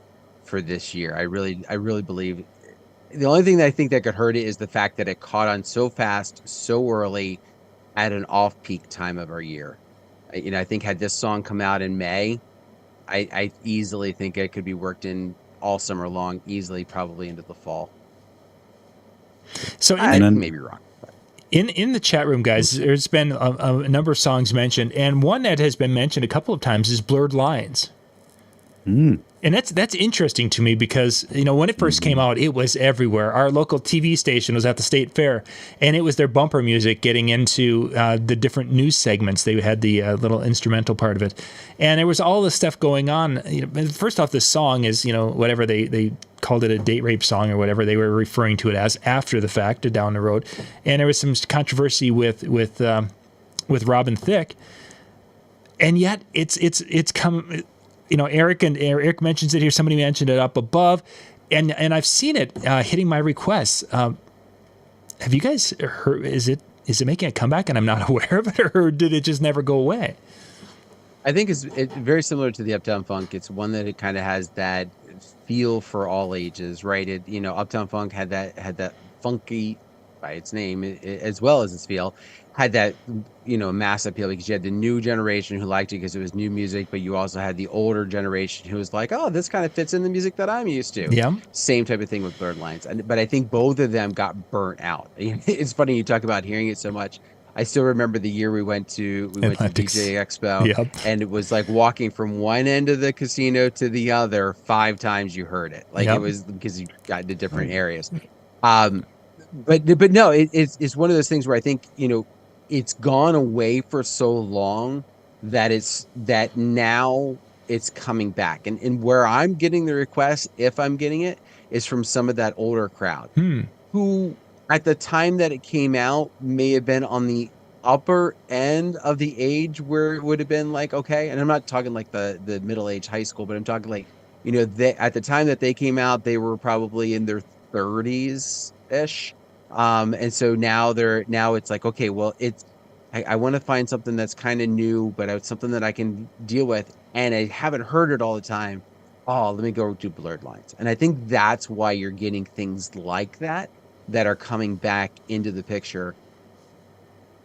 for this year. I really believe. The only thing that I think that could hurt it is the fact that it caught on so fast, so early, at an off-peak time of our year. I think had this song come out in May, I easily think it could be worked in all summer long, easily probably into the fall.
So
I may be wrong.
In the chat room, guys, there's been a number of songs mentioned, and one that has been mentioned a couple of times is Blurred Lines. And that's interesting to me because, when it first came out, it was everywhere. Our local TV station was at the state fair, and it was their bumper music getting into the different news segments. They had the little instrumental part of it. And there was all this stuff going on. First off, this song is, whatever they called it, a date rape song or whatever they were referring to it as after the fact, down the road. And there was some controversy with Robin Thicke. And yet it's come... Eric mentions it here. Somebody mentioned it up above, and I've seen it hitting my requests. Have you guys heard? Is it making a comeback and I'm not aware of it, or did it just never go away?
I think it's very similar to the Uptown Funk. It's one that it kind of has that feel for all ages, right? Uptown Funk had that funky, by its name, as well as its feel, had that mass appeal because you had the new generation who liked it because it was new music, but you also had the older generation who was like, oh, this kind of fits in the music that I'm used to.
Yeah.
Same type of thing with Blurred Lines. But I think both of them got burnt out. It's funny you talk about hearing it so much. I still remember the year we went to DJ Expo,
yep.
And it was like walking from one end of the casino to the other 5 times you heard it. Like, yep. It was because you got into different areas. But no, it's one of those things where I think, it's gone away for so long that now it's coming back. And where I'm getting the request, if I'm getting it, is from some of that older crowd who at the time that it came out may have been on the upper end of the age where it would have been like, okay. And I'm not talking like the middle-aged high school, but I'm talking like, at the time that they came out, they were probably in their 30s-ish. And so now it's like, okay, well, I want to find something that's kind of new, but it's something that I can deal with. And I haven't heard it all the time. Oh, let me go do Blurred Lines. And I think that's why you're getting things like that are coming back into the picture.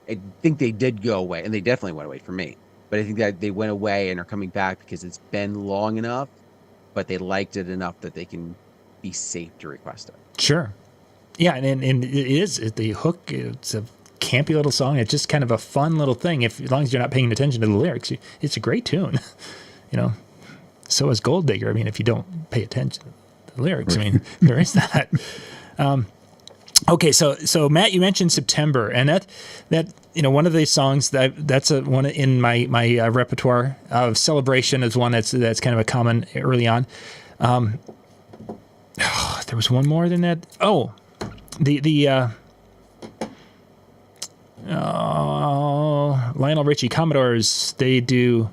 I think they did go away, and they definitely went away for me. But I think that they went away and are coming back because it's been long enough, but they liked it enough that they can be safe to request it.
Sure. Yeah, and it is the hook. It's a campy little song. It's just kind of a fun little thing. As long as you're not paying attention to the lyrics, it's a great tune. So is Gold Digger. I mean, if you don't pay attention to the lyrics, I mean, there is that. Okay, so Matt, you mentioned September, and that one of these songs that's one in my repertoire of Celebration is one that's kind of a common early on. There was one more than that. Oh. Lionel Richie Commodores, they do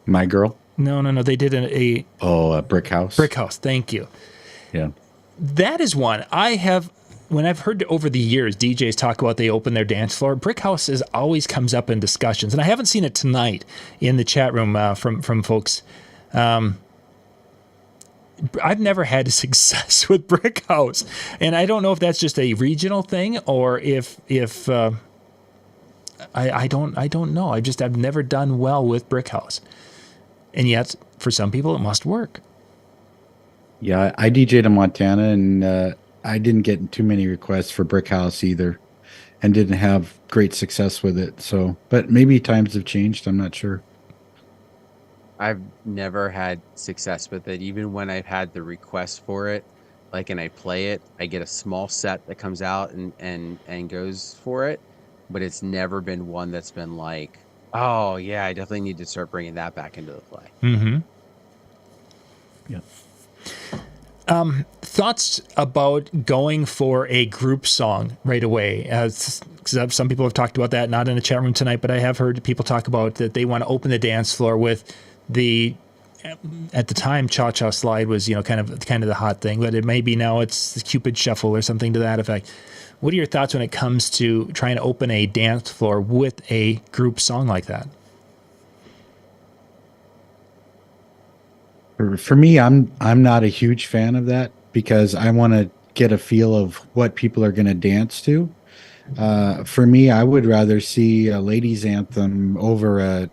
My Girl.
No, they did a
Brick House.
Brick House, thank you.
Yeah,
that is one when I've heard over the years DJs talk about they open their dance floor. Brick House always comes up in discussions, and I haven't seen it tonight in the chat room from folks. I've never had success with Brick House, and I don't know if that's just a regional thing or if I don't know. I've never done well with Brick House, and yet for some people it must work.
Yeah, I DJ'd in Montana, and I didn't get too many requests for Brick House either, and didn't have great success with it. So, but maybe times have changed. I'm not sure.
I've never had success with it. Even when I've had the request for it, and I play it, I get a small set that comes out and goes for it. But it's never been one that's been like, oh yeah, I definitely need to start bringing that back into the play.
Mm-hmm.
Yeah.
Thoughts about going for a group song right away? Some people have talked about that, not in the chat room tonight, but I have heard people talk about that they want to open the dance floor with at the time, Cha Cha Slide was, kind of the hot thing, but it may be now it's the Cupid Shuffle or something to that effect. What are your thoughts when it comes to trying to open a dance floor with a group song like that?
For me, I'm not a huge fan of that because I want to get a feel of what people are going to dance to. For me, I would rather see a ladies' anthem over a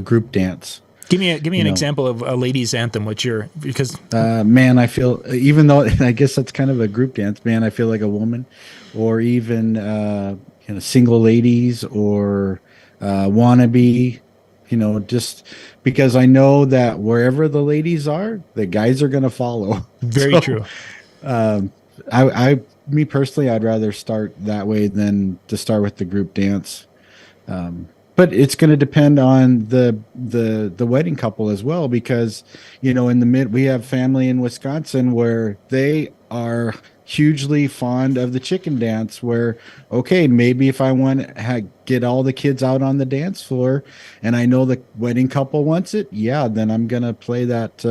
group dance.
Give me an example of a ladies' anthem.
Man, I feel, even though I guess that's kind of a group dance, man, I feel like a woman, or even Single Ladies or Wannabe. just because I know that wherever the ladies are, the guys are going to follow.
Very true.
Me personally, I'd rather start that way than to start with the group dance. But it's going to depend on the wedding couple as well, because we have family in Wisconsin where they are hugely fond of the chicken dance, where okay, maybe if I want to get all the kids out on the dance floor and I know the wedding couple wants it, yeah, then I'm going to play that.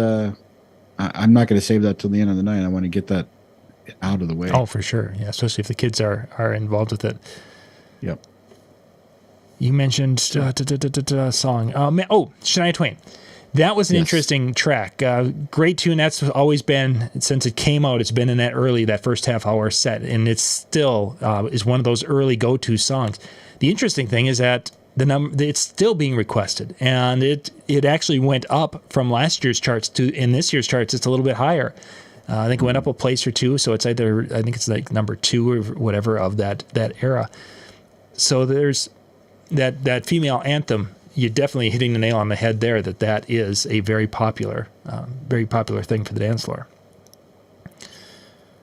I'm not going to save that till the end of the night. I want to get that out of the way.
Oh, for sure. Yeah, especially if the kids are involved with it.
Yep.
You mentioned song. Shania Twain. That was an interesting track. Great tune. That's always been, since it came out, it's been in that first half hour set, and it's still is one of those early go-to songs. The interesting thing is that it's still being requested, and it actually went up from last year's charts to in this year's charts. It's a little bit higher. I think it went up a place or two, so it's either, I think it's like number 2 or whatever of that era. So there's that female anthem. You're definitely hitting the nail on the head there. That is a very popular thing for the dance floor.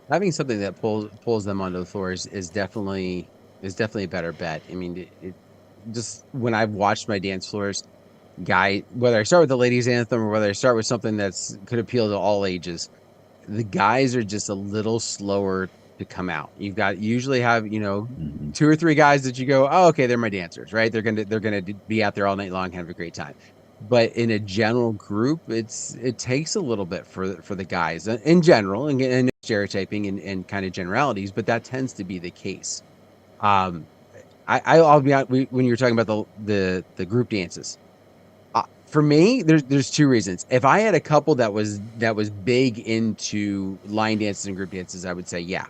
Having something that pulls them onto the floor is definitely a better bet. I mean, it just, when I've watched my dance floors, whether I start with the ladies' anthem or whether I start with something that's could appeal to all ages, the guys are just a little slower to come out. Usually have 2 or 3 guys that you go, oh, okay, they're my dancers, right? They're gonna be out there all night long, have a great time. But in a general group, it takes a little bit for the guys in general, and stereotyping and kind of generalities, but that tends to be the case. I'll be honest, when you're talking about the group dances, for me, there's 2 reasons. If I had a couple that was big into line dances and group dances, I would say, yeah,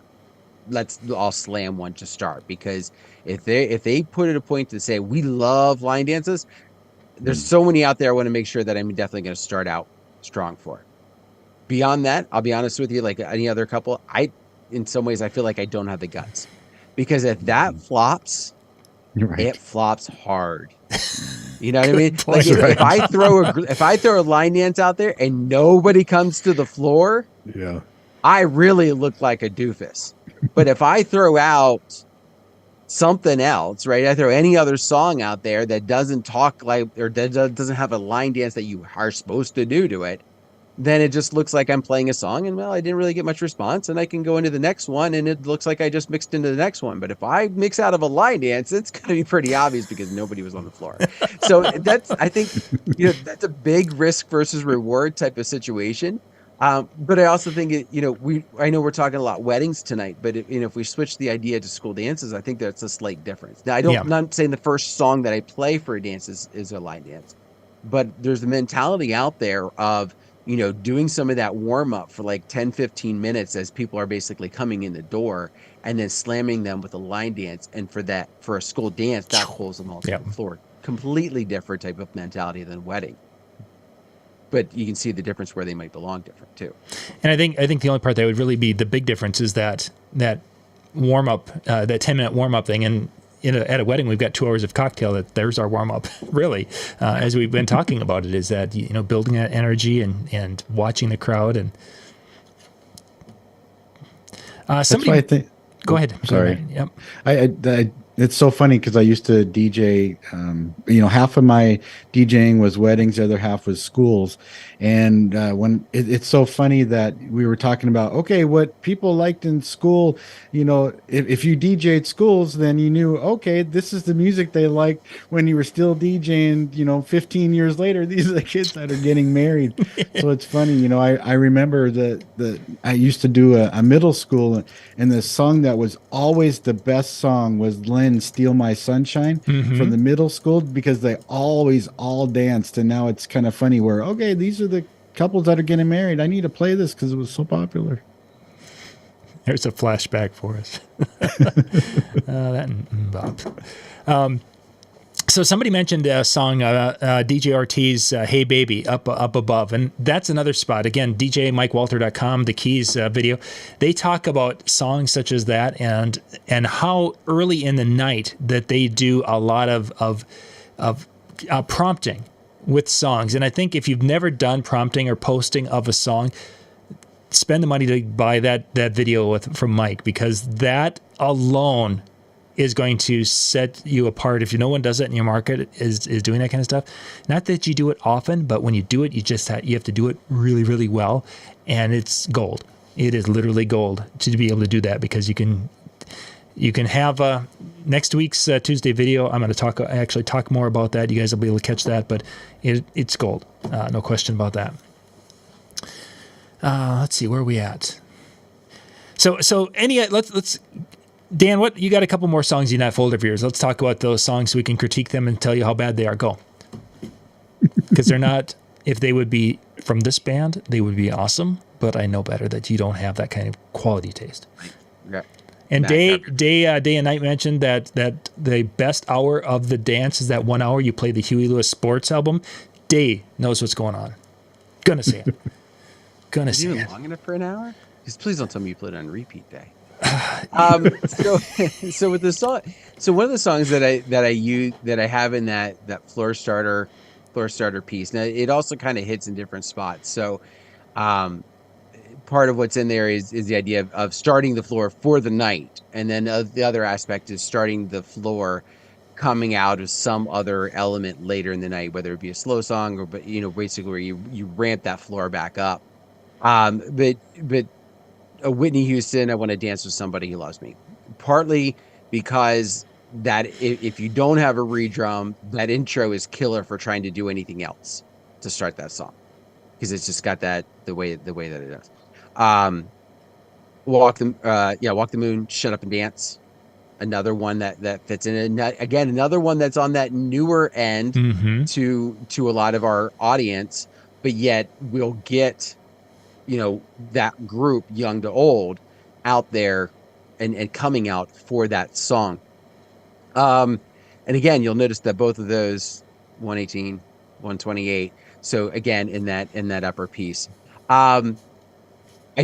I'll slam one to start, because if they put it a point to say we love line dances, there's so many out there I want to make sure that I'm definitely going to start out strong for. Beyond that, I'll be honest with you, like any other couple, in some ways I feel like I don't have the guts, because if that flops, it flops hard. You know what I mean? Like if I throw a line dance out there and nobody comes to the floor,
yeah,
I really look like a doofus. But if I throw out something else, right? I throw any other song out there that doesn't talk like, or that doesn't have a line dance that you are supposed to do to it, then it just looks like I'm playing a song, and well, I didn't really get much response, and I can go into the next one and it looks like I just mixed into the next one. But if I mix out of a line dance, it's going to be pretty obvious because nobody was on the floor. So I think that's a big risk versus reward type of situation. But I also think I know we're talking a lot weddings tonight, but if we switch the idea to school dances, I think that's a slight difference. Now, I'm not saying the first song that I play for a dance is a line dance, but there's a mentality out there of doing some of that warm up for like 10, 15 minutes as people are basically coming in the door, and then slamming them with a line dance. And for a school dance, that pulls them all to the floor. Completely different type of mentality than wedding. But you can see the difference where they might belong different too. And
I think the only part that would really be the big difference is that warm up, that 10-minute warm up thing. And at a wedding, we've got 2 hours of cocktail. There's our warm up, really, as we've been talking about it. Is that building that energy and watching the crowd and somebody.
That's why I think.
Go ahead.
Sorry.
Yep.
I it's so funny because I used to DJ. Half of my DJing was weddings, the other half was schools. And when it's so funny that we were talking about, okay, what people liked in school, if you DJ'd schools, then you knew, okay, this is the music they liked when you were still DJing. 15 years later, these are the kids that are getting married. So it's funny. I remember that I used to do a middle school, and the song that was always the best song was Steal My Sunshine from the middle school, because they always all danced. And now it's kind of funny where, okay, these are the couples that are getting married. I need to play this because it was so popular.
There's a flashback for us. That and Bob. So somebody mentioned a song, DJ Ortiz, Hey Baby, Up Above. And that's another spot. Again, DJMikeWalter.com, the Keys video. They talk about songs such as that and how early in the night that they do a lot of prompting with songs. And I think if you've never done prompting or posting of a song, spend the money to buy that video from Mike, because that alone is going to set you apart. If no one does it in your market is doing that kind of stuff. Not that you do it often, but when you do it, you have to do it really, really well. And it's gold. It is literally gold to be able to do that, because you can have next week's Tuesday video. I'm going to talk more about that. You guys will be able to catch that, but it's gold. No question about that. Let's see, where are we at? So let's Dan, what you got a couple more songs in that folder of yours. Let's talk about those songs so we can critique them and tell you how bad they are. Go. Because they're not, if they would be from this band, they would be awesome, but I know better that you don't have that kind of quality taste.
Yeah.
And Day and Night mentioned that the best hour of the dance is that 1 hour you play the Huey Lewis Sports album. Day knows what's going on. Gonna say it. Gonna say it.
Long enough for an hour? Just please don't tell me you played it on repeat, Day. So with the song, so one of the songs that I have in that floor starter piece. Now it also kind of hits in different spots. So part of what's in there is the idea of starting the floor for the night, and then the other aspect is starting the floor coming out of some other element later in the night, whether it be a slow song or basically where you ramp that floor back up. But Whitney Houston, I Want to Dance with Somebody Who Loves Me, partly because that if you don't have a redrum, that intro is killer for trying to do anything else to start that song, because it's just got that the way that it does. Walk the Moon, Shut Up and Dance, another one that fits in it. Again, another one that's on that newer end to a lot of our audience, but yet we'll get that group, young to old, out there and coming out for that song. And again, you'll notice that both of those 118, 128. So again, in that upper piece. I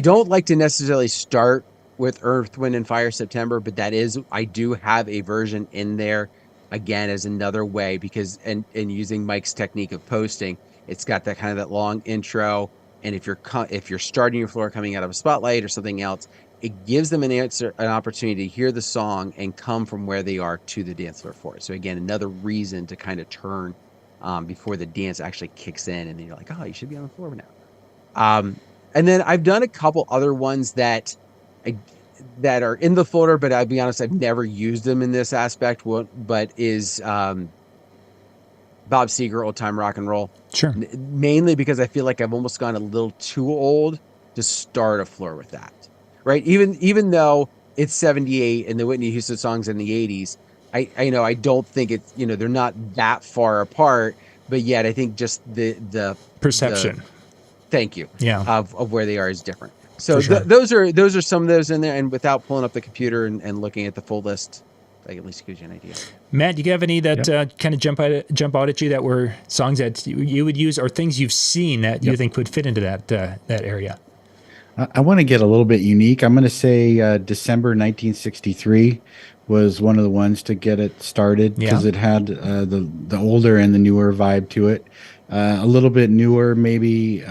don't like to necessarily start with Earth, Wind and Fire September, but I do have a version in there again as another way, because and using Mike's technique of posting, it's got that kind of that long intro. And if you're starting your floor coming out of a spotlight or something else, it gives them an opportunity to hear the song and come from where they are to the dance floor for it. So again, another reason to kind of turn before the dance actually kicks in, and then you're like, oh, you should be on the floor now. And then I've done a couple other ones that are in the folder, but I'll be honest, I've never used them in this aspect. But is Bob Seger, Old Time Rock and Roll.
Sure.
Mainly because I feel like I've almost gone a little too old to start a floor with that. Right? Even though it's 78 and the Whitney Houston songs in the 80s, I don't think it's, they're not that far apart, but yet I think just the perception. Thank you.
Yeah.
Of where they are is different. So
sure.
those are some of those in there, and without pulling up the computer and looking at the full list, that at least gives you an idea.
Matt, do you have any that kind of jump out at you that were songs that you would use, or things you've seen that you think would fit into that area?
I want to get a little bit unique. I'm going to say December 1963 was one of the ones to get it started, because it had the older and the newer vibe to it. A little bit newer, maybe.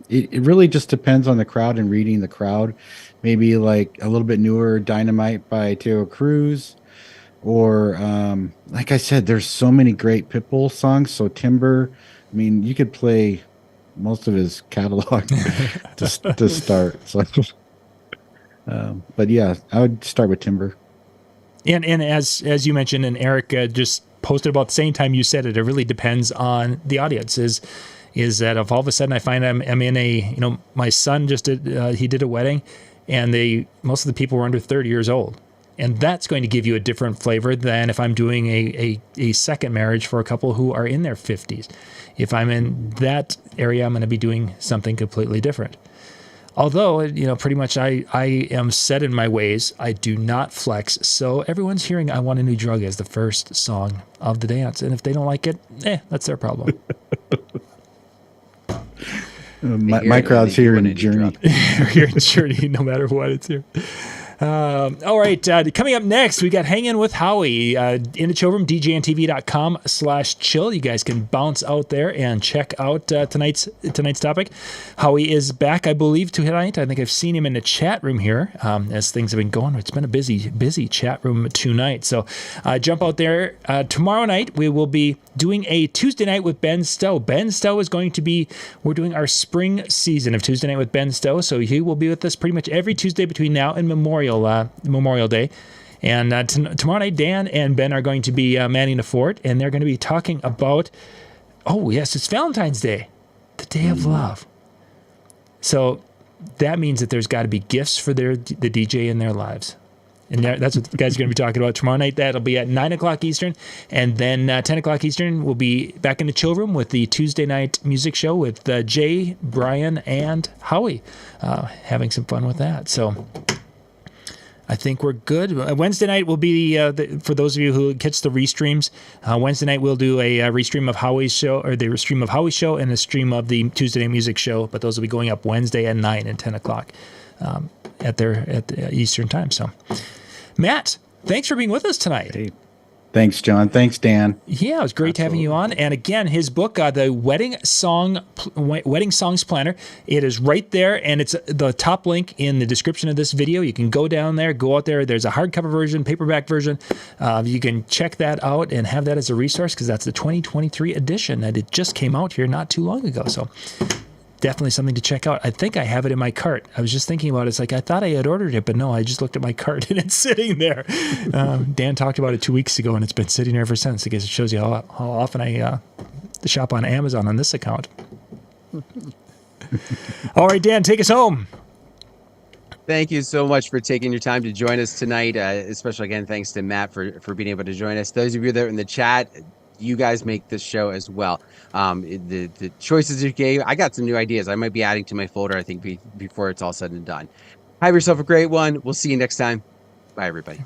It really just depends on the crowd and reading the crowd. Maybe like a little bit newer Dynamite by Teo Cruz. Or, like I said, there's so many great Pitbull songs. So Timber, I mean, you could play most of his catalog to start. So, but yeah, I would start with Timber.
And as you mentioned, and Eric just posted about the same time you said it, it really depends on the audience. Is that if all of a sudden I find I'm in a, my son just did a wedding, and most of the people were under 30 years old. And that's going to give you a different flavor than if I'm doing a second marriage for a couple who are in their 50s. If I'm in that area, I'm going to be doing something completely different. Although, pretty much I am set in my ways. I do not flex. So everyone's hearing I Want a New Drug as the first song of the dance. And if they don't like it, that's their problem.
My crowd's here in Journey.
Here in Journey, no matter what, it's here. All right, coming up next, we got Hang In with Howie in the chill room, djntv.com/chill. You guys can bounce out there and check out tonight's topic. Howie is back, I believe, tonight. I think I've seen him in the chat room here as things have been going. It's been a busy chat room tonight. So jump out there. Tomorrow night, we will be doing a Tuesday night with Ben Stowe. Ben Stowe is going to be, we're doing our spring season of Tuesday night with Ben Stowe. So he will be with us pretty much every Tuesday between now and Memorial Day. And tomorrow night, Dan and Ben are going to be manning the fort, and they're going to be talking about, oh, yes, it's Valentine's Day, the day of love. So that means that there's got to be gifts for the DJ in their lives. And that's what the guys are going to be talking about tomorrow night. That'll be at 9 o'clock Eastern. And then 10 o'clock Eastern, we'll be back in the chill room with the Tuesday night music show with Jay, Brian, and Howie, having some fun with that. So I think we're good. Wednesday night will be, for those of you who catch the restreams, Wednesday night we'll do a restream of Howie's show, or the stream of Howie's show and a stream of the Tuesday night music show. But those will be going up Wednesday at 9 and 10 o'clock at the Eastern time. So, Matt, thanks for being with us tonight.
Hey. Thanks, John. Thanks, Dan.
Yeah, it was great having you on. And again, his book, the Wedding Songs Planner, it is right there, and it's the top link in the description of this video. You can go down there, go out there. There's a hardcover version, paperback version. You can check that out and have that as a resource because that's the 2023 edition that it just came out here not too long ago. So definitely something to check out. I think I have it in my cart. I was just thinking about it. It's like I thought I had ordered it, but no, I just looked at my cart and it's sitting there. Dan talked about it 2 weeks ago, and it's been sitting there ever since. I guess it shows you how often I shop on Amazon on this account. All right, Dan, take us home.
Thank you so much for taking your time to join us tonight. Especially, again, thanks to Matt for being able to join us. Those of you that are in the chat, you guys make this show as well. The choices you gave, I got some new ideas. I might be adding to my folder, I think, before it's all said and done. Have yourself a great one. We'll see you next time. Bye, everybody.